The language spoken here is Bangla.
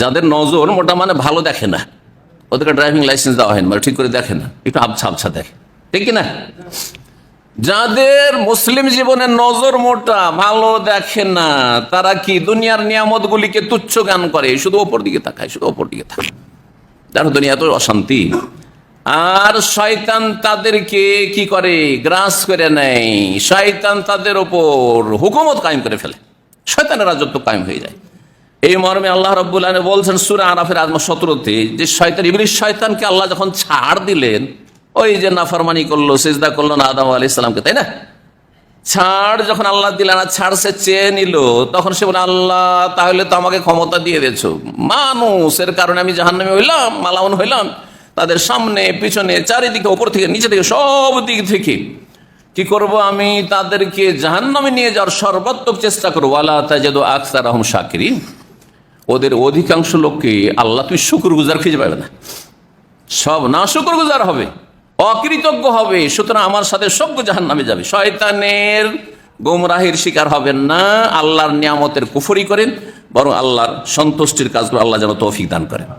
যাদের নজর মোটা মানে ভালো দেখে না, ওদেরকে ড্রাইভিং লাইসেন্স দেওয়া হয়নি, মানে ঠিক করে দেখে না, একটু আবছা আবছা দেখে, ঠিক কিনা? যাদের মুসলিম জীবনের নজর মোটা, ভালো দেখে না, তারা কি দুনিয়ার নিয়ামত গুলিকে তুচ্ছ জ্ঞান করে, শুধু ওপর দিকে তাকায়, শুধু ওপর দিকে তাকায়, যার দুনিয়া তো অশান্তি। আর শয়তান তাদেরকে কি করে, গ্রাস করে নেয়, শয়তান তাদের ওপর হুকুমত কায়েম করে ফেলে, শয়তানের রাজত্ব কায়েম হয়ে যায়। এই মর্মে আল্লাহ রাব্বুল আলামিন বলছেন সূরা আরাফের আয়াত 17-তে, যে শয়তান, ইবলিস শয়তানকে আল্লাহ যখন ছাড় দিলেন, ওই যে নাফরমানি করলো, সিজদা করলো না আদম আলাইহিস সালামকে, তাই না? ছাড় যখন আল্লাহ দিলেন, আর ছাড় সে চেয়ে নিল, তখন সে বলে, আল্লাহ তাহলে তো আমাকে ক্ষমতা দিয়ে দিয়েছো, মানুষের কারণে আমি জাহান্নামী হইলাম, মালাউন হইলাম, তাদের সামনে পিছনে চারিদিকে ওপর থেকে নিচে থেকে সব দিক থেকে কি করব, আমি তাদেরকে জাহান্নামে নিয়ে যাওয়ার সর্বাত্মক চেষ্টা করবো। ওয়ালা তাজিদু আকসারাহুম শাকিরিন, ওদের অধিকাংশ লোককে আল্লাহ তুই শুকরগুজার খুঁজে পাবে না, সব না শুকরগুজার হবে, অকৃতজ্ঞ হবে। সুতরাং আমার সাথে সব জাহান্নামে যাবে। শয়তানের গোমরাহির শিকার হবেন না, আল্লাহর নিয়ামতের কুফরি করেন, বরং আল্লাহর সন্তুষ্টির কাজগুলো আল্লাহ যেন তৌফিক দান করেন।